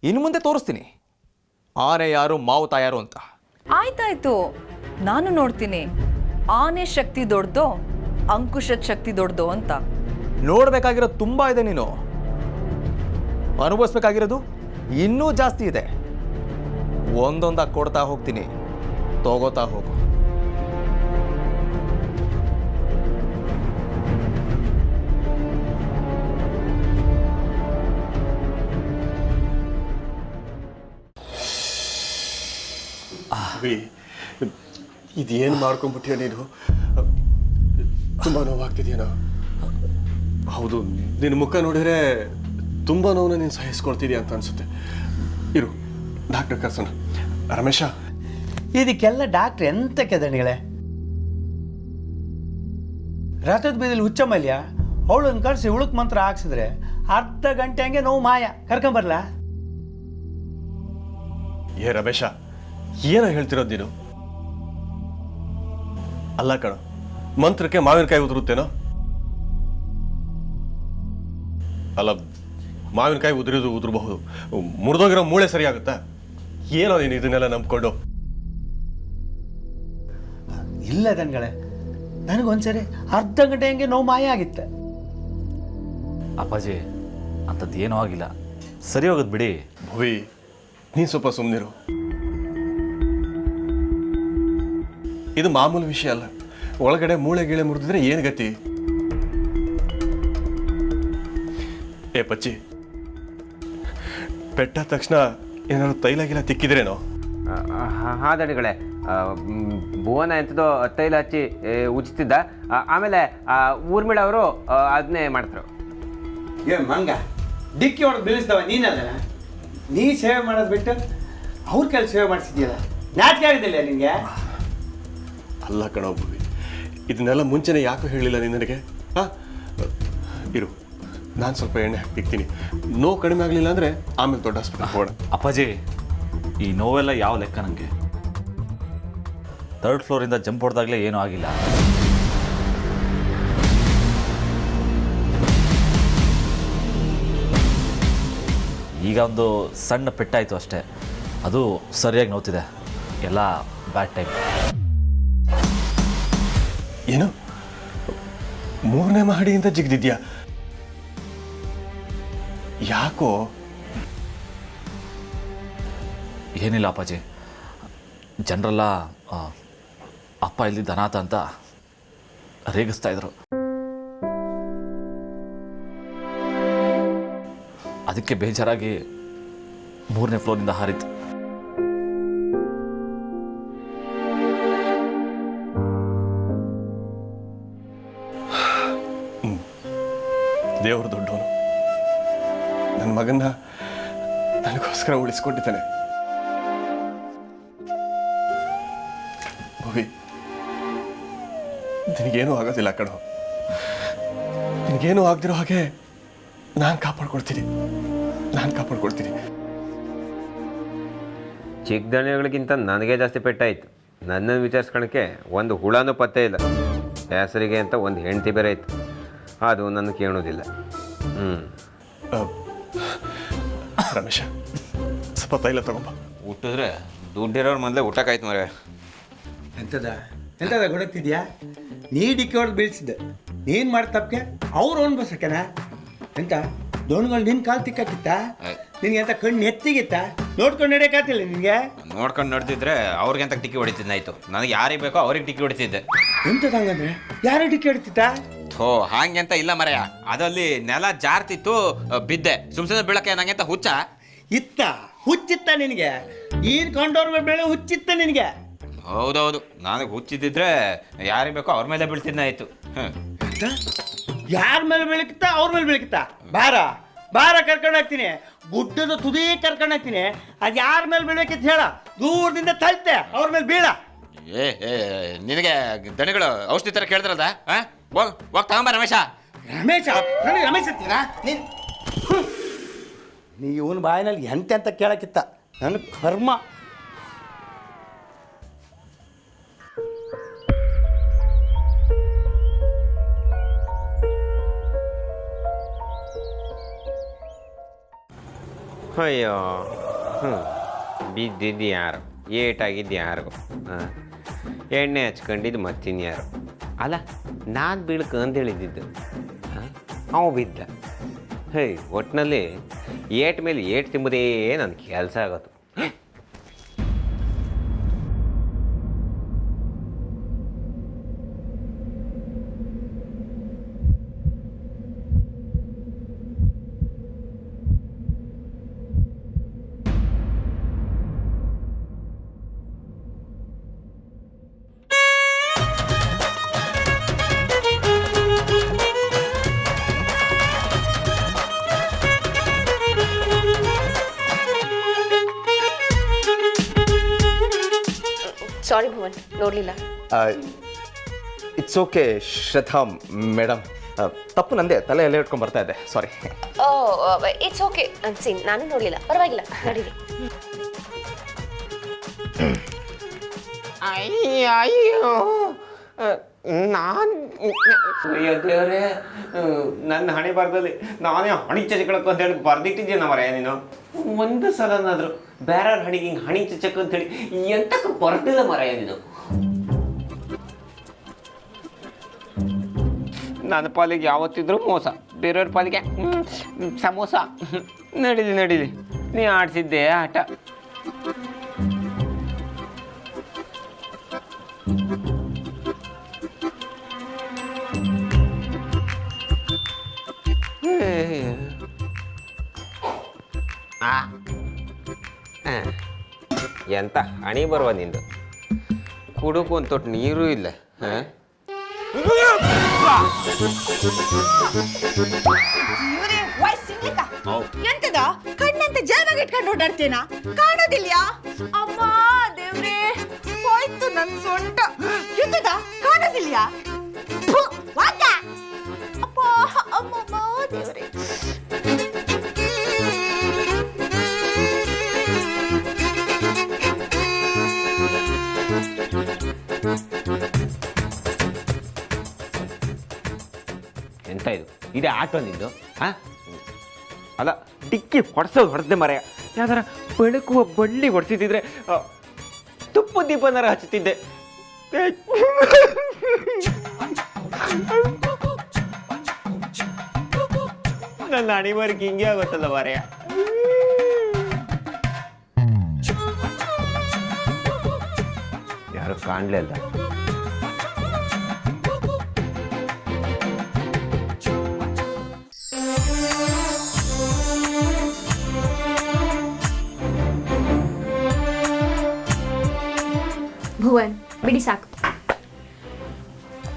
ಇನ್ನು ಮುಂದೆ ತೋರಿಸ್ತೀನಿ ಆನೆ ಯಾರು ಮಾವುತ ಯಾರು ಅಂತ. ಆಯ್ತಾಯ್ತು, ನಾನು ನೋಡ್ತೀನಿ ಆನೆ ಶಕ್ತಿ ದೊಡ್ಡದೋ ಅಂಕುಶದ ಶಕ್ತಿ ದೊಡ್ಡದೋ ಅಂತ. ನೋಡಬೇಕಾಗಿರೋದು ತುಂಬ ಇದೆ, ನೀನು ಅನುಭವಿಸ್ಬೇಕಾಗಿರೋದು ಇನ್ನೂ ಜಾಸ್ತಿ ಇದೆ. ಒಂದೊಂದಾಗಿ ಕೊಡ್ತಾ ಹೋಗ್ತೀನಿ, ತಗೋತಾ ಹೋಗು. ಇದೇನು ಮಾಡ್ಕೊಂಡ್ಬಿಟ್ಟಿಯ ನೀನು? ತುಂಬ ನೋವಾಗ್ತಿದೆಯೇನೋ? ಹೌದು, ನಿನ್ನ ಮುಖ ನೋಡಿದ್ರೆ ತುಂಬ ನೋವನ್ನ ನೀನು ಸಹಿಸ್ಕೊಳ್ತಿದ್ಯಾ ಅಂತ ಅನ್ಸುತ್ತೆ. ಇರು, ಡಾಕ್ಟರ್ ಕರ್ಸೋಣ. ರಮೇಶ, ಇದಕ್ಕೆಲ್ಲ ಡಾಕ್ಟ್ರ್ ಎಂತಕ್ಕೆ ದಣಿಗಳೇ? ರಥದ ಬೀದಿಲಿ ಹುಚ್ಚಮಲ್ಯ ಅವಳನ್ನು ಕಳಿಸಿ ಉಳುಕ್ ಮಂತ್ರ ಹಾಕ್ಸಿದ್ರೆ ಅರ್ಧ ಗಂಟೆ ಹಂಗೆ ನೋವು ಮಾಯ. ಕರ್ಕೊಂಬರ್ಲಾ? ಏ ರಮೇಶ, ಏನೋ ಹೇಳ್ತಿರೋದು ನೀನು? ಅಲ್ಲ ಕಣ, ಮಂತ್ರಕ್ಕೆ ಮಾವಿನಕಾಯಿ ಉದುರುತ್ತೇನೋ? ಅಲ್ಲ, ಮಾವಿನಕಾಯಿ ಉದುರಬಹುದು, ಮುರಿದೋಗಿರೋ ಮೂಳೆ ಸರಿಯಾಗುತ್ತಾ? ಏನೋ ನೀನು ಇದನ್ನೆಲ್ಲ ನಂಬ್ಕೊಂಡು? ಇಲ್ಲ ದನ್ಗಳೇ, ನನಗೊಂದ್ಸರಿ ಅರ್ಧ ಗಂಟೆ ಹಂಗೆ ನೋವು ಮಾಯ ಆಗಿತ್ತು. ಅಪ್ಪಾಜಿ, ಅಂಥದ್ದು ಏನೂ ಆಗಿಲ್ಲ, ಸರಿ ಹೋಗೋದು ಬಿಡಿ. ಭುವಿ, ನೀನು ಸ್ವಲ್ಪ ಸುಮ್ಮನಿರು. ಇದು ಮಾಮೂಲು ವಿಷಯ ಅಲ್ಲ. ಒಳಗಡೆ ಮೂಳೆ ಗೀಳೆ ಮುರಿದಿದ್ರೆ ಏನು ಗತಿ? ಏ ಪಚ್ಚಿ, ಪೆಟ್ಟಾದ ತಕ್ಷಣ ಏನಾದ್ರು ತೈಲ ಗಿಲ ತಿಕ್ಕಿದ್ರೇನೋ? ಹಾಂ ದಣಿಗಳೇ, ಭುವನ ಎಂಥದೋ ತೈಲ ಹಚ್ಚಿ ಉಜ್ತಿದ್ದ. ಆಮೇಲೆ ಊರ್ಮಿಳ ಅವರು ಅದನ್ನೇ ಮಾಡ್ತಾರೆ. ಏ ಮಂಗ, ಡಿಕ್ಕಿ ಹೊಡೆದು ಬೀಳಿಸ್ದವ ನೀನಲ್ಲ? ನೀ ಸೇವೆ ಮಾಡೋದು ಬಿಟ್ಟು ಅವ್ರ ಕೈಲಿ ಸೇವೆ ಮಾಡಿಸಿದ್ಯಲ್ಲ, ನಾಚಿಕೆ ಆಗಿದ್ದಿಲ್ಲ ನಿನಗೆ? ಅಲ್ಲ ಕಣೋ ಭುವಿ, ಇದನ್ನೆಲ್ಲ ಮುಂಚೆನೆ ಯಾಕೆ ಹೇಳಿಲ್ಲ ನೀನು ನನಗೆ? ಹಾಂ, ಇರು, ನಾನು ಸ್ವಲ್ಪ ಎಣ್ಣೆ ಹಾಕ್ತಿಕ್ತೀನಿ. ನೋವು ಕಡಿಮೆ ಆಗಲಿಲ್ಲ ಅಂದರೆ ಆಮೇಲೆ ದೊಡ್ಡ ಹಾಸ್ಪಿಟಲ್ ಹೋಗೋಣ. ಅಪ್ಪಾಜಿ, ಈ ನೋವೆಲ್ಲ ಯಾವ ಲೆಕ್ಕ ನನಗೆ? 3rd ಫ್ಲೋರಿಂದ ಜಂಪ್ ಹೊಡೆದಾಗಲೇ ಏನೂ ಆಗಿಲ್ಲ. ಈಗ ಒಂದು ಸಣ್ಣ ಪೆಟ್ಟಾಯಿತು ಅಷ್ಟೇ, ಅದು ಸರಿಯಾಗಿ ನೋವ್ತಿದೆ. ಎಲ್ಲ ಬ್ಯಾಡ್ ಟೈಮ್. ಏನು, 3ನೇ ಮಹಡಿಯಿಂದ ಜಿಗ್ದಿದ್ಯಾ? ಯಾಕೋ? ಏನಿಲ್ಲ ಅಪ್ಪಾಜಿ, ಜನರೆಲ್ಲ ಅಪ್ಪ ಇಲ್ಲಿದ್ದ ಅನಾಥ ಅಂತ ರೇಗಿಸ್ತಾ ಇದ್ರು. ಅದಕ್ಕೆ ಬೇಜಾರಾಗಿ 3ನೇ ಫ್ಲೋರಿಂದ ಹಾರಿತು. ದೇವರು ದೊಡ್ಡವನು, ನನ್ನ ಮಗನ್ನ ನನಗೋಸ್ಕರ ಉಳಿಸ್ಕೊಟ್ಟಿದ್ದಾನೆ. ಭುವಿ, ನಿನಗೇನೂ ಆಗೋದಿಲ್ಲ ಕಣೋ. ನಿನಗೇನೂ ಆಗದಿರೋ ಹಾಗೆ ನಾನು ಕಾಪಾಡ್ಕೊಳ್ತೀನಿ. ಚಿಕ್ಕ ದಣಿಗಳಿಗಿಂತ ನನಗೆ ಜಾಸ್ತಿ ಪೆಟ್ಟಾಯಿತು. ನನ್ನನ್ನು ವಿಚಾರಿಸ್ಕೊಳಕ್ಕೆ ಒಂದು ಹುಳನೂ ಪತ್ತೆ ಇಲ್ಲ. ಹೆಸರಿಗೆ ಅಂತ ಒಂದು ಹೆಂಡತಿ ಬೇರೆ ಇತ್ತು, ಅದು ನನ್ನ ಕೇಳೋದಿಲ್ಲ. ರಮೇಶ, ಸ್ವಲ್ಪ ತೈಲ ತಗೊಂಬ. ಹುಟ್ಟಿದ್ರೆ ದುಡ್ಡಿರೋರು ಮೊದಲೇ ಊಟಕ್ಕಾಯ್ತು ಮರೆ. ಎಂತದ ಗೊಡಕ್ತಿದ್ಯಾ? ನೀ ಡಿಕ್ಕಿ ಹೊಡೆದು ಬೀಳ್ಸಿದ್ದೆ, ನೀನು ಮಾಡಿ ತಪ್ಪಕ್ಕೆ ಅವ್ರು ಅನ್ಬಸಕನ ಎಂತ ದೋಣ್ಗಳು ನಿನ್ನ ಕಾಲು ತಿಕ್ಕಾಕಿತ್ತ? ನಿನಗೆ ಅಂತ ಕಣ್ಣು ಎತ್ತಿಗಿತ್ತ? ನೋಡ್ಕೊಂಡು ನಡೆಯಕ್ಕಾತಿಲ್ಲ ನಿನಗೆ? ನೋಡ್ಕೊಂಡು ನೋಡ್ತಿದ್ರೆ ಅವ್ರಿಗೆ ಅಂತ ಟಿಕ್ಕಿ ಹೊಡಿತಿದ್ದಾಯ್ತು. ನನಗೆ ಯಾರಿಗೆ ಬೇಕೋ ಅವ್ರಿಗೆ ಟಿಕ್ಕಿ ಹೊಡಿತಿದ್ದೆ. ಎಂತದ ಹಂಗಂದ್ರೆ ಯಾರು ಡಿಕ್ಕಿ ಹೊಡಿತಿತ್ತ? ಥೋ, ಹಾಗೆ ಅಂತ ಇಲ್ಲ ಮರೆಯ, ಅದಲ್ಲಿ ನೆಲ ಜಾರ್ತಿತ್ತು, ಬಿದ್ದೆ. ಸುಮ್ಸುಮ್ಮನೆ ಬೀಳಕ್ಕೆ ನಂಗೆ ಅಂತ ಹುಚ್ಚ ಇತ್ತ? ಹುಚ್ಚಿತ್ತ ನಿನಗೆ? ನೀನು ಕೊಂಡವ್ರ ಮೇಲೆ ಬೆಳೆ ಹುಚ್ಚಿತ್ತ ನಿನಗೆ? ಹೌದೌದು, ನನಗೆ ಹುಚ್ಚಿದ್ದಿದ್ರೆ ಯಾರಿಗೆ ಬೇಕೋ ಅವ್ರ ಮೇಲೆ ಬೀಳ್ತಿದ್ದಾಯ್ತು. ಯಾರ ಮೇಲೆ ಬೆಳಕಿತ್ತ? ಅವ್ರ ಮೇಲೆ ಬೆಳಕಿತ್ತ? ಬಾರ ಕರ್ಕೊಂಡು ಹೋಗ್ತೀನಿ, ಗುಡ್ಡದ ತುದಿ ಕರ್ಕೊಂಡು ಹೋಗ್ತೀನಿ. ಅದು ಯಾರ ಮೇಲೆ ಬೆಳಕಿತ್ತು ಹೇಳ? ದೂರದಿಂದ ತಳ್ತೆ, ಅವ್ರ ಮೇಲೆ ಬೀಳ. ಏ ನಿನಗೆ ದಣಿಗಳು ಔಷಧಿ ಥರ ಕೇಳಿದ್ರಲ್ಲ? ಹೋಗ್ ತಗೊಂಬ ರಮೇಶ. ನನಗೆ ರಮೇಶ್ ಅಂತೀರಾ? ನೀ ಇವನ ಬಾಯಿನಲ್ಲಿ ಎಂತ ಕೇಳಕ್ಕಿತ್ತ? ನನ್ನ ಕರ್ಮ. ಅಯ್ಯೋ ಬಿದ್ದಿದ್ದು ಯಾರು, ಏಟಾಗಿದ್ದು ಯಾರು, ಎಣ್ಣೆ ಹಚ್ಕೊಂಡಿದ್ದು ಮತ್ತಿನ್ಯಾರು. ಅಲ್ಲ, ನಾನು ಬೀಳ್ಕ ಅಂತ ಹೇಳಿದ್ದು, ಅವ ಬಿದ್ದ. ಒಟ್ಟಿನಲ್ಲಿ ಏಟ್ ಮೇಲೆ ಏಟ್ ತಿಂಬುದೇ ನನ್ನ ಕೆಲಸ ಆಗೋದು. ಸಾರಿ ಭುವನ್, ನೋಡಲಿಲ್ಲ. ಇಟ್ಸ್ ಓಕೆ ಶ್ರದ್ಧಾ ಮೇಡಮ್, ತಪ್ಪು ನಂದೆ, ತಲೆ ಎಲ್ಲ ಇಟ್ಕೊಂಡು ಬರ್ತಾ ಇದ್ದೆ, ಸಾರಿ. ಓ ಇಟ್ಸ್ ಓಕೆ ಅನ್ಸಿನ್, ನಾನು ನೋಡಲಿಲ್ಲ, ಪರವಾಗಿಲ್ಲ, ನಡೀರಿ. ಅಯ್ಯೋ ನಾನು ದೇವರೇ, ನನ್ನ ಹಣೆ ಬರದಲ್ಲಿ ನಾನೇ ಹಣಿ ಚಚಕಳಕ್ಕೆ ಅಂತ ಹೇಳಿ ಬರ್ದಿಟ್ಟಿದ್ದೀನ ಮರ. ನೀನು ಒಂದು ಸಲನಾದರೂ ಬೇರೆಯವ್ರ ಹಣಿಗೆ ಹಿಂಗೆ ಹಣಿ ಚಚಕ್ ಅಂತ ಹೇಳಿ ಎಂತಕ್ಕೆ ಬರ್ದಿಲ್ಲ ಮರ. ನೀನು ನನ್ನ ಪಾಲಿಗೆ ಯಾವತ್ತಿದ್ರೂ ಮೋಸ, ಬೇರೆಯವ್ರ ಪಾಲಿಗೆ ಸಮೋಸ. ನಡೀಲಿ, ನೀ ಆಡ್ಸಿದ್ದೆ ಆಟ. ಎಂತ ಹಣಿ ಬರುವ ನಿಂದು, ಕುಡುಕು ಒಂದು ತೊಟ್ಟು ನೀರು ಇಲ್ಲ. ಎಂತದ ಕಣ್ಣಂತ ಜಾಗ ಇಟ್ಕೊಂಡು ಓಡಾಡ್ತೇನಾ, ಕಾಣೋದಿಲ್ಯಾ? ಅಮ್ಮ ದೇವ್ರೇ, ಹೋಯ್ತು ನನ್ ಸೊಂಟ. ಎಂತದ ಕಾಣೋದಿಲ್ಯಾ? ಅಪ್ಪ ಅಮ್ಮಮ್ಮ ದೇವ್ರೇ. ಎಂತ ಇದೇ ಆಟೋ ನಿಂದು? ಅಲ್ಲ, ಡಿಕ್ಕಿ ಹೊಡೆದೆ ಮರ. ಯಾವ್ದಾರ ಬೆಳಕುವ ಬಳ್ಳಿ ಹೊಡೆಸಿದ್ರೆ ತುಪ್ಪ ದೀಪನಾರ ಹಚ್ಚುತ್ತಿದ್ದೆ. ನನ್ನ ಅಣಿವರ್ಗೆ ಹಿಂಗೆ ಆಗುತ್ತಲ್ಲ ಮಾರಯ್ಯ. ಯಾರು ಕಾಣಲೇ ಅಲ್ಲ. ಭುವನ್ ಬಿಡಿ ಸಾಕು.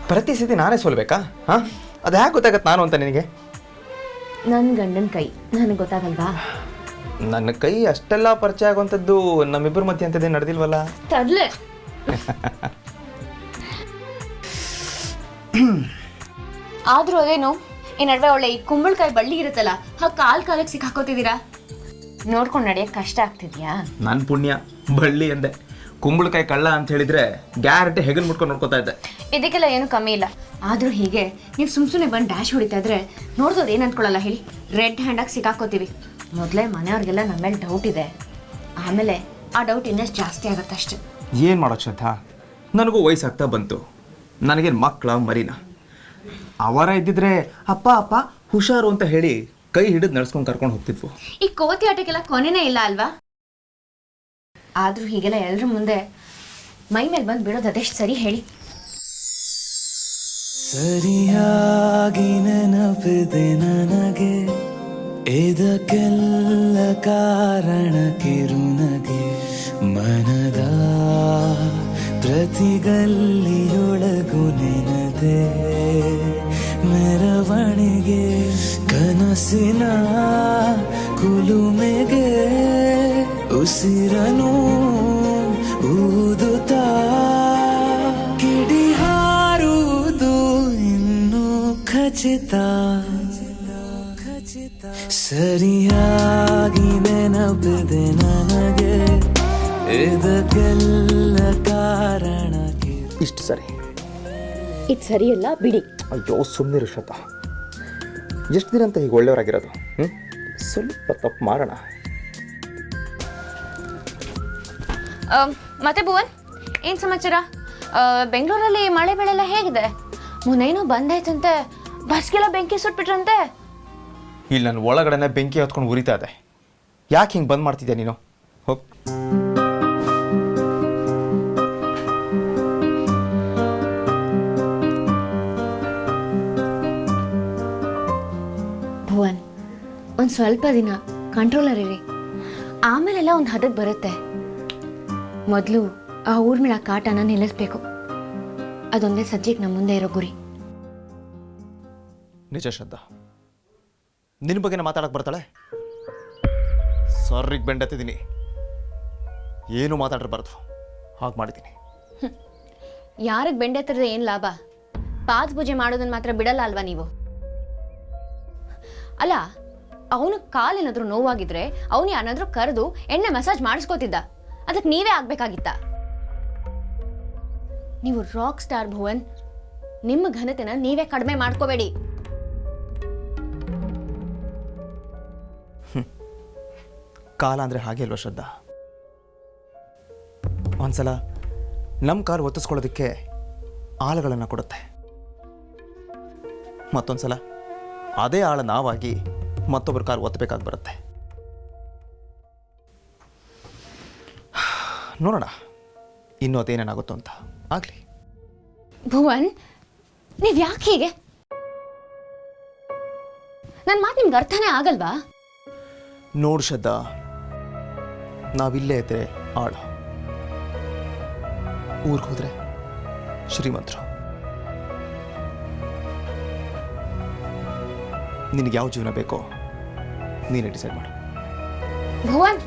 ಪ್ರತಿ ಸತಿ ನಾನೇ ಸೋಲ್ಬೇಕಾ? ಹಾಂ, ಅದು ಹ್ಯಾಕೆ ಗೊತ್ತಾಗತ್ತೆ ನಾನು ಅಂತ ನಿನಗೆ? ನನ್ನ ಗಂಡನ ಕೈ ನನಗೆ ಗೊತ್ತಾಗಲ್ವಾ? ನನ್ನ ಕೈ ಅಷ್ಟೆಲ್ಲ ಪರಿಚಯ ಆಗುವಂಥದ್ದು ನಮ್ಮಿಬ್ಬರ ಮಧ್ಯೆ ಅಂಥದ್ದೇ ನಡೆದಿಲ್ವಲ್ಲ? ತರ್ಲೆ. ಆದ್ರೂ ಅದೇನು, ಈ ನಡುವೆ ಒಳ್ಳೆ ಈ ಕುಂಬಳಕಾಯಿ ಬಳ್ಳಿ ಇರುತ್ತಲ್ಲ, ಆ ಕಾಲಕ್ಕೆ ಸಿಕ್ಕಾಕೋತಿದ್ದೀರಾ. ನೋಡ್ಕೊಂಡು ನಡೆಯಕ್ಕೆ ಕಷ್ಟ ಆಗ್ತಿದ್ಯಾ? ನನ್ನ ಪುಣ್ಯ, ಬಳ್ಳಿ ಅಂದೆ. ಕುಂಬಳಕಾಯಿ ಕಳ್ಳ ಅಂತ ಹೇಳಿದ್ರೆ ಗ್ಯಾರಂಟಿ ಹೆಗಲ್ ಮುಟ್ಕೊಂಡು ನೋಡ್ಕೋತಾ ಇದ್ದೆ. ಇದಕ್ಕೆಲ್ಲ ಏನು ಕಮ್ಮಿ ಇಲ್ಲ. ಆದ್ರೂ ಹೀಗೆ ನೀವು ಸುಮ್ಮನೆ ಬಂದು ಡ್ಯಾಶ್ ಹೊಡಿತಾ ಇದ್ರೆ ನೋಡ್ದೋದು ಏನು ಅಂದ್ಕೊಳ್ಳಲ್ಲ ಹೇಳಿ. ರೆಡ್ ಹ್ಯಾಂಡಾಗಿ ಸಿಕ್ಕಾಕೋತೀವಿ. ಮೊದಲೇ ಮನೆಯವ್ರಿಗೆಲ್ಲ ನಮ್ಮ ಮೇಲೆ ಡೌಟ್ ಇದೆ, ಆಮೇಲೆ ಆ ಡೌಟ್ ಇನ್ನಷ್ಟು ಜಾಸ್ತಿ ಆಗುತ್ತೆ ಅಷ್ಟೆ. ಏನು ಮಾಡೋದು ಶ್ರದ್ಧಾ, ನನಗೂ ವಯಸ್ಸಾಗ್ತಾ ಬಂತು. ನನಗೇನು ಮಕ್ಕಳ ಮರಿನ? ಅವರ ಇದ್ದಿದ್ರೆ ಅಪ್ಪ ಅಪ್ಪ ಹುಷಾರು ಅಂತ ಹೇಳಿ ಕೈ ಹಿಡಿದು ನಡ್ಸ್ಕೊಂಡು ಕರ್ಕೊಂಡು ಹೋಗ್ತಿದ್ವು. ಈ ಕೋತಿ ಆಟಕ್ಕೆಲ್ಲ ಕೊನೆನೇ ಇಲ್ಲ ಅಲ್ವಾ? ಆದ್ರೂ ಹೀಗೆಲ್ಲ ಎಲ್ಲರ ಮುಂದೆ ಮೈ ಮೇಲೆ ಬಂದು ಬಿಡೋದು ಅದೆಷ್ಟು ಸರಿ ಹೇಳಿ? ಸರಿಯಾಗಿ ನೆನಪಿದೆ ನನಗೆ, ಇದಕ್ಕೆಲ್ಲ ಕಾರಣ ಕಿರುನಗೆ. ಮನದ ಪ್ರತಿಗಲ್ಲಿಯೊಳಗು ನೆನದೆ ಮೆರವಣಿಗೆ, ಕನಸಿನ ಕುಲುಮೆಗೆ ಉಸಿರನು ಊದುತ್ತಾ ಕಿಡಿ ಹಾರುವುದು ಇನ್ನು ಖಚಿತ. ಸರಿಯಾಗಿ ನೆನಪಿದೆ ನನಗೆ, ಇದಕ್ಕೆಲ್ಲ ಕಾರಣ ಇಷ್ಟು ಸರಿ. ಇದು ಸರಿಯಲ್ಲ ಬಿಡಿ. ಅಯ್ಯೋ ಸುಮ್ಮನಿರು ಶ್ರದ್ಧಾ, ಎಷ್ಟು ದಿನ ಅಂತ ಹೀಗೆ ಒಳ್ಳೆಯವರಾಗಿರೋದು? ಸ್ವಲ್ಪ ತಪ್ಪು ಮಾಡೋಣ, ಮತ್ತೆ ಭುವನ್ ಏನು ಸಮಾಚಾರ? ಬೆಂಗಳೂರಲ್ಲಿ ಮಳೆ ಬೆಳೆಲ್ಲ ಹೇಗಿದೆ? ಮೊನ್ನೇನೋ ಬಂದಾಯ್ತಂತೆ, ಬಸ್ಗೆಲ್ಲ ಬೆಂಕಿ ಸುಟ್ಬಿಟ್ರಂತೆ. ಇಲ್ಲಿ ನನ್ನ ಒಳಗಡೆನೆ ಬೆಂಕಿ ಹೊತ್ಕೊಂಡು ಉರಿತಾ ಇದೆ. ಯಾಕೆ ಹಿಂಗೆ ಬಂದ್ ಮಾಡ್ತಿದ್ಯಾ ನೀನು? ಹೋಗ್. ಭುವನ್, ಒಂದು ಸ್ವಲ್ಪ ದಿನ ಕಂಟ್ರೋಲರ್ ಇರಿ, ಆಮೇಲೆಲ್ಲ ಒಂದು ಹದಕ್ಕೆ ಬರುತ್ತೆ. ಮೊದಲು ಆ ಊರ್ಮಿಳ ಕಾಟನ ನಿಲ್ಲಿಸ್ಬೇಕು. ಅದೊಂದೇ ಸದ್ಯಕ್ಕೆ ನಮ್ಮ ಮುಂದೆ ಇರೋ ಗುರಿ. ನಿಜ ಶ್ರದ್ಧಾ, ನಿನ್ನ ಬಗ್ಗೆನ ಮಾತಾಡಕ್ಕೆ ಬರ್ತಾಳೆ? ಸರ್ರಿಗೆ ಬೆಂಡತ್ತಿದ್ದೀನಿ, ಏನು ಮಾತಾಡಿರಬಾರ್ದು, ಹಾಗೆ ಮಾಡಿದ್ದೀನಿ. ಯಾರಿಗೆ ಬೆಂಡೆತ್ತಿರದ ಏನು ಲಾಭ? ಪಾದ ಪೂಜೆ ಮಾಡೋದನ್ನ ಮಾತ್ರ ಬಿಡಲ್ಲ ಅಲ್ವಾ ನೀವು? ಅಲ್ಲ, ಅವನು ಕಾಲೇನಾದ್ರೂ ನೋವಾಗಿದ್ರೆ ಅವನು ಯಾರಾದ್ರೂ ಕರೆದು ಎಣ್ಣೆ ಮಸಾಜ್ ಮಾಡಿಸ್ಕೋತಿದ್ದ, ಅದಕ್ಕೆ ನೀವೇ ಆಗ್ಬೇಕಾಗಿತ್ತ? ನೀವು ರಾಕ್ ಸ್ಟಾರ್ ಭುವನ್, ನಿಮ್ಮ ಘನತೆನ ನೀವೇ ಕಡಿಮೆ ಮಾಡ್ಕೋಬೇಡಿ. ಕಾಲ ಅಂದರೆ ಹಾಗೆ ಅಲ್ವಾ ಶ್ರದ್ಧಾ? ಒಂದ್ಸಲ ನಮ್ಮ ಕಾರ್ ಒತ್ತಿಸ್ಕೊಳ್ಳೋದಕ್ಕೆ ಆಳುಗಳನ್ನು ಕೊಡುತ್ತೆ, ಮತ್ತೊಂದ್ಸಲ ಅದೇ ಆಳ ನಾವಾಗಿ ಮತ್ತೊಬ್ಬರ ಕಾರ್ ಒತ್ತಬೇಕಾಗಿ ಬರುತ್ತೆ. ನೋಡೋಣ ಇನ್ನೂ ಅದೇನೇನಾಗುತ್ತೋ ಅಂತ. ಆಗಲಿ. ಭುವನ್, ನೀವ್ ಯಾಕೆ ಹೀಗೆ? ನನ್ನ ಮಾತು ನಿಮ್ಗೆ ಅರ್ಥನೇ ಆಗಲ್ವಾ? ನೋಡು ಶ್ರದ್ಧಾ, ನಾವಿಲ್ಲೇ ಇದ್ರೆ ಆಳು, ಊರಿಗೆ ಹೋದ್ರೆ ಶ್ರೀಮಂತರು. ನಿನಗೆ ಯಾವ ಜೀವನ ಬೇಕೋ ನೀನೇ ಡಿಸೈಡ್ ಮಾಡು. ಭುವನ್,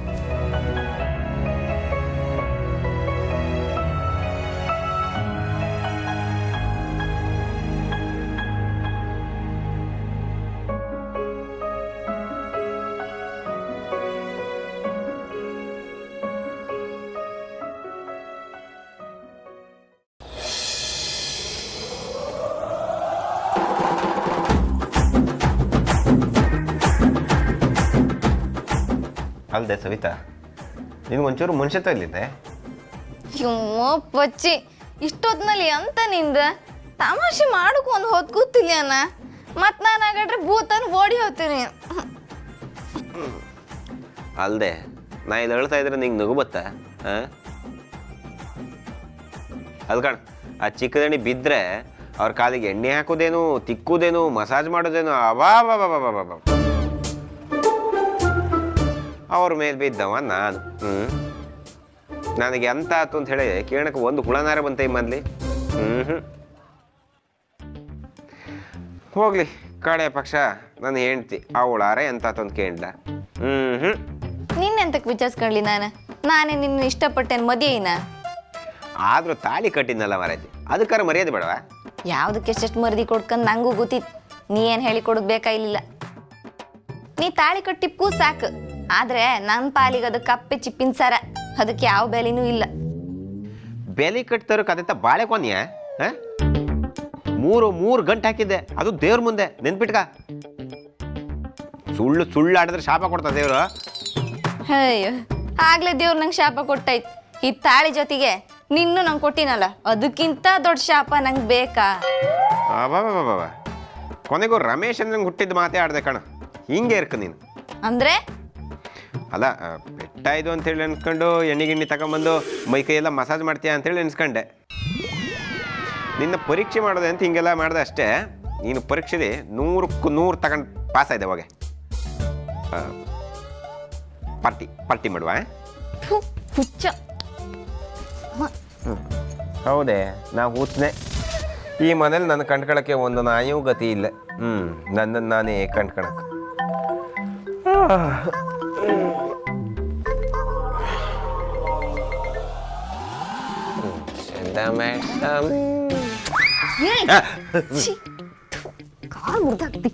ಅಲ್ಲದೆ ಸವಿತಾ, ನಿನಗೊಂಚೂರು ಮನುಷ್ಯತ್ವ ಇಲ್ಲಿದೆ? ಪಚ್ಚಿ, ಇಷ್ಟೊತ್ತಿನಲ್ಲಿ ಅಂತ ನಿಂದ ತಮಾಷೆ ಮಾಡಕ್ಕೆ ಒಂದು ಹೊತ್ತು ಕೂತಿಲ್ಲ ಅಣ್ಣ. ಮತ್ತು ನಾನು ಹಾಗಾದ್ರೆ ಭೂತನ ಓಡಿ ಹೋಗ್ತೀನಿ. ಅಲ್ಲದೆ ನಾ ಇಲ್ಲಿ ಹೇಳ್ತಾ ಇದ್ರೆ ನಿಂಗೆ ನಗು ಬತ್ತಾ? ಅಲ್ಕಣ, ಆ ಚಿಕ್ಕದಣಿ ಬಿದ್ದರೆ ಅವ್ರ ಕಾಲಿಗೆ ಎಣ್ಣೆ ಹಾಕೋದೇನು, ತಿಕ್ಕುದೇನು, ಮಸಾಜ್ ಮಾಡೋದೇನು, ಅಬಾಬಾಬಾಬಾಬಾಬಾ. ಅವ್ರ ಮೇಲೆ ಬಿದ್ದವ ನಾನು. ನನಗೆ ಎಂತ ಆಯ್ತು ಅಂತ ಹೇಳಿ ಕೇಳಕ್ಕೆ ಒಂದು ಹುಳನಾರ ಬಂತ ಈ ಮೊದಲಿ. ಹೋಗ್ಲಿ, ಕಡೆ ಪಕ್ಷ ನನ್ನ ಹೆಂಡ್ತಿ ಅವಳಾರ ಎಂತ ಆತು ಅಂತ ಕೇಳ್ದ. ನಿನ್ನೆಂತಕ್ಕೆ ವಿಚಾರಿಸ್ಕೊಳ್ಳಿ ನಾನೇ ನಿನ್ನ ಇಷ್ಟಪಟ್ಟೇನು ಮದುವೆನ? ಆದ್ರೂ ತಾಳಿ ಕಟ್ಟಿದ್ನಲ್ಲ ಮರ್ಯಾದೆ, ಅದಕ್ಕಾರ ಮರ್ಯಾದೆ ಬೇಡವಾ? ಯಾವುದಕ್ಕೆ ಎಷ್ಟೆಷ್ಟು ಮರ್ದಿ ಕೊಡ್ಕೊಂಡು ನಂಗೂ ಗೊತ್ತಿತ್ತು. ನೀ ಏನು ಹೇಳಿ ಕೊಡೋದು ಬೇಕಾಗಿಲ್ಲ. ನೀ ತಾಳಿ ಕಟ್ಟಿಪ್ಪು ಸಾಕು, ಆದ್ರೆ ನನ್ನ ಪಾಲಿಗೆ ಅದು ಕಪ್ಪೆ ಚಿಪ್ಪಿನ ಸರ, ಅದಕ್ಕೆ ಯಾವ ಬೆಲೆನೂ ಇಲ್ಲ. ಬೆಲೆ ಕಟ್ತಾರಕ್ಕೆ ಅದಂತ ಬಾಳೆಕೊನ್ಯ ಮೂರು ಗಂಟೆ ಹಾಕಿದ್ದೆ, ಅದು ದೇವ್ರ ಮುಂದೆ, ನೆನ್ಪಿಟ್ಕ. ಸುಳ್ಳು ಆಡಿದ್ರೆ ಶಾಪ ಕೊಡ್ತಾ ದೇವ್ರು. ಅಯ್ಯೋ, ಆಗ್ಲೇ ದೇವ್ರು ನಂಗೆ ಶಾಪ ಕೊಟ್ಟಾಯ್ತು. ಈ ತಾಳಿ ಜೊತೆಗೆ ನಿನ್ನೂ ನಂಗೆ ಕೊಟ್ಟಿನಲ್ಲ, ಅದಕ್ಕಿಂತ ದೊಡ್ಡ ಶಾಪ ನಂಗೆ ಬೇಕಾ? ಬಾಬಾ, ಕೊನೆಗೂ ರಮೇಶ್ ಅಂದ್ರೆ ಹುಟ್ಟಿದ ಮಾತೇ ಆಡ್ದೆ ಕಣ. ಹಿಂಗೆ ಇರ್ಕ ನೀನು ಅಂದ್ರೆ? ಅಲ್ಲ, ಪೆಟ್ಟಾಯ್ತು ಅಂತೇಳಿ ಅನ್ಸ್ಕೊಂಡು ಎಣ್ಣೆ ಗಿಣ್ಣಿ ತಗೊಂಬಂದು ಮೈ ಕೈಯೆಲ್ಲ ಮಸಾಜ್ ಮಾಡ್ತೀಯ ಅಂತೇಳಿ ಅನ್ಸ್ಕೊಂಡೆ. ನಿನ್ನ ಪರೀಕ್ಷೆ ಮಾಡೋದೆ ಅಂತ ಹಿಂಗೆಲ್ಲ ಮಾಡಿದೆ ಅಷ್ಟೇ. ನೀನು ಪರೀಕ್ಷೆಲಿ 100ಕ್ಕೆ 100 ತಗೊಂಡು ಪಾಸ್ ಆಯ್ದೆ. ಅವಾಗೆ ಪಾರ್ಟಿ ಮಾಡುವ? ಹುಚ್ಚ. ಹೌದೇ, ನಾ ಹುಚ್ಚನೆ. ಈ ಮನೇಲಿ ನನ್ನ ಕಂಡ್ಕೊಳಕ್ಕೆ ಒಂದು ನಾಯೂ ಗತಿ ಇಲ್ಲ. ನನ್ನನ್ನು ನಾನೇ ಕಂಡ್ಕೊಳಕ್ಕೆ. ಕಾಲ್ ಮುರ್ದಾಕ್ತಿ.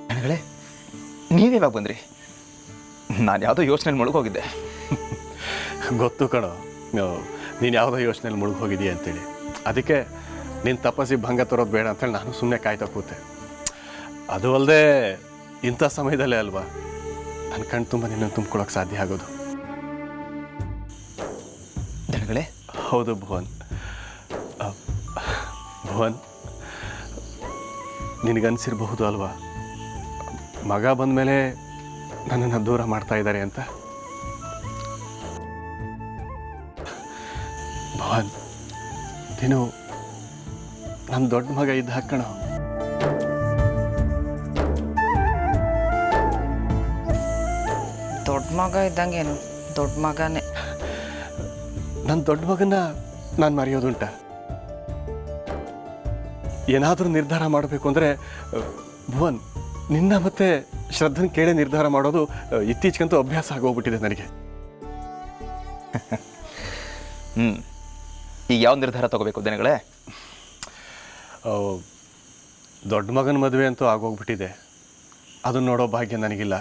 ನನಗಳೇ ನೀವ್ಯಾವಾಗ ಬಂದ್ರಿ? ನಾನು ಯಾವುದೋ ಯೋಚನೆ ಮುಳುಗೋಗಿದ್ದೆ. ಗೊತ್ತು ಕಣೋ, ನೀನು ಯಾವುದೋ ಯೋಚನೆಯಲ್ಲಿ ಮುಳುಗಿ ಹೋಗಿದೀಯ ಅಂತೇಳಿ. ಅದಕ್ಕೆ ನೀನು ತಪಸ್ಸಿ ಭಂಗ ತರೋದು ಬೇಡ ಅಂತೇಳಿ ನಾನು ಸುಮ್ಮನೆ ಕಾಯ್ತಾ ಕೂತೆ. ಅದು ಅಲ್ಲದೆ ಇಂಥ ಸಮಯದಲ್ಲೇ ಅಲ್ವಾ ನನ್ನ ಕಣ್ಣು ತುಂಬ ನಿನ್ನನ್ನು ತುಂಬ್ಕೊಳ್ಳೋಕೆ ಸಾಧ್ಯ ಆಗೋದು. ದನಗಳೇ, ಹೌದು ಭುವನ್. ಭುವನ್, ನಿನಗನ್ಸಿರಬಹುದು ಅಲ್ವಾ ಮಗ ಬಂದ ಮೇಲೆ ನನ್ನನ್ನು ದೂರ ಮಾಡ್ತಾ ಇದ್ದಾರೆ ಅಂತ. ಭುವನ್, ನೀನು ನನ್ನ ದೊಡ್ಡ ಮಗ ಇದ್ದ ಹಾಕಣ. ದೊಡ್ಡ ಮಗ ಇದ್ದಂಗೇನು, ದೊಡ್ಡ ಮಗನೇ. ನನ್ನ ದೊಡ್ಡ ಮಗನ ನಾನು ಮರೆಯೋದುಂಟ. ಏನಾದರೂ ನಿರ್ಧಾರ ಮಾಡಬೇಕು ಅಂದರೆ ಭುವನ್, ನಿನ್ನ ಮತ್ತೆ ಶ್ರದ್ಧನ ಕೇಳೇ ನಿರ್ಧಾರ ಮಾಡೋದು ಇತ್ತೀಚೆಗಂತೂ ಅಭ್ಯಾಸ ಆಗೋಗ್ಬಿಟ್ಟಿದೆ ನನಗೆ. ಈಗ ಯಾವ ನಿರ್ಧಾರ ತಗೋಬೇಕು ದನಗಳೇ? ದೊಡ್ಡ ಮಗನ ಮದುವೆ ಅಂತೂ ಆಗೋಗ್ಬಿಟ್ಟಿದೆ, ಅದನ್ನು ನೋಡೋ ಭಾಗ್ಯ ನನಗಿಲ್ಲ.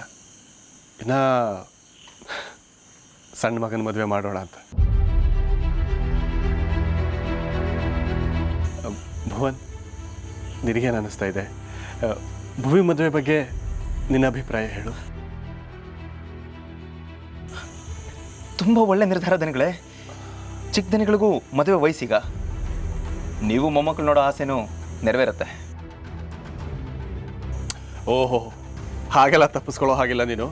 ಇನ್ನು ಸಣ್ಣ ಮಗನ ಮದುವೆ ಮಾಡೋಣ ಅಂತ. ಭುವನ್, ನಿನಗೇನು ಅನ್ನಿಸ್ತಾ ಇದೆ? ಭುವಿ ಮದುವೆ ಬಗ್ಗೆ ನಿನ್ನ ಅಭಿಪ್ರಾಯ ಹೇಳು. ತುಂಬ ಒಳ್ಳೆ ನಿರ್ಧಾರ ದನಗಳೇ. ಚಿಕ್ಕ ದನಗಳಿಗೂ ಮದುವೆ ವಯಸ್ಸೀಗ. ನೀವು ಮೊಮ್ಮಕ್ಕಳು ನೋಡೋ ಆಸೆನೂ ನೆರವೇರುತ್ತೆ. ಓಹೋ, ಹಾಗೆಲ್ಲ ತಪ್ಪಿಸ್ಕೊಳ್ಳೋ ಹಾಗಿಲ್ಲ ನೀನು.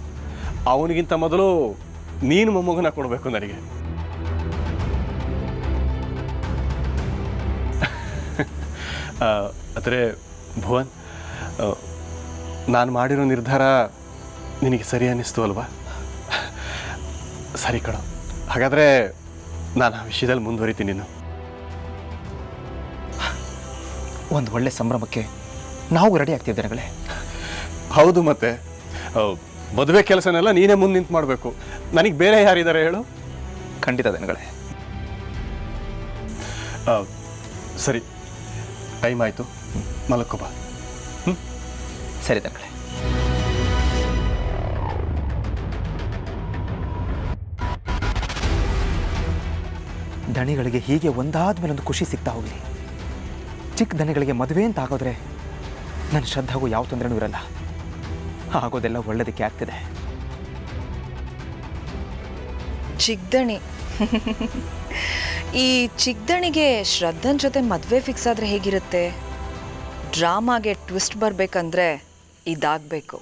ಅವನಿಗಿಂತ ಮೊದಲು ನೀನು ಮೊಮ್ಮಗನ ಕೊಡಬೇಕು ನನಗೆ. ಆದರೆ ಭುವನ್, ನಾನು ಮಾಡಿರೋ ನಿರ್ಧಾರ ನಿನಗೆ ಸರಿ ಅನ್ನಿಸ್ತು ಅಲ್ವಾ? ಸರಿ ಕಣೋ, ಹಾಗಾದರೆ ನಾನು ಆ ವಿಷಯದಲ್ಲಿ ಮುಂದುವರಿತೀನಿ. ನೀನು ಒಂದು ಒಳ್ಳೆ ಸಂಭ್ರಮಕ್ಕೆ ನಾವು ರೆಡಿ ಆಗ್ತೀವಿ ದನಗಳೇ. ಹೌದು, ಮತ್ತೆ ಮದುವೆ ಕೆಲಸನೆಲ್ಲ ನೀನೇ ಮುಂದೆ ನಿಂತು ಮಾಡಬೇಕು. ನನಗೆ ಬೇರೆ ಯಾರಿದ್ದಾರೆ ಹೇಳು? ಖಂಡಿತ ದನಗಳೇ. ಸರಿ, ಟೈಮ್ ಆಯಿತು, ಮಲಕ್ಕೋ ಬಾ. ಸರಿ ದನಗಳೇ. ದಣಿಗಳಿಗೆ ಹೀಗೆ ಒಂದಾದ್ಮೇಲೆ ಒಂದು ಖುಷಿ ಸಿಗ್ತಾ ಹೋಗಲಿ. ಚಿಕ್ಕ ದಣಿಗಳಿಗೆ ಮದುವೆ ಅಂತ ಆಗೋದ್ರೆ ನನ್ನ ಶ್ರದ್ಧಾಗೂ ಯಾವ ತೊಂದರೆನೂ ಇರಲ್ಲ. ಆಗೋದೆಲ್ಲ ಒಳ್ಳೆದಕ್ಕೆ ಆಗ್ತಿದೆ. ಚಿಕ್ಕದಣಿ ಈ ಚಿಕ್ಕದಣಿಗೆ ಶ್ರದ್ಧನ್ ಜೊತೆ ಮದುವೆ ಫಿಕ್ಸ್ ಆದರೆ ಹೇಗಿರುತ್ತೆ? ಡ್ರಾಮಾಗೆ ಟ್ವಿಸ್ಟ್ ಬರಬೇಕಂದ್ರೆ ಇದಾಗಬೇಕು.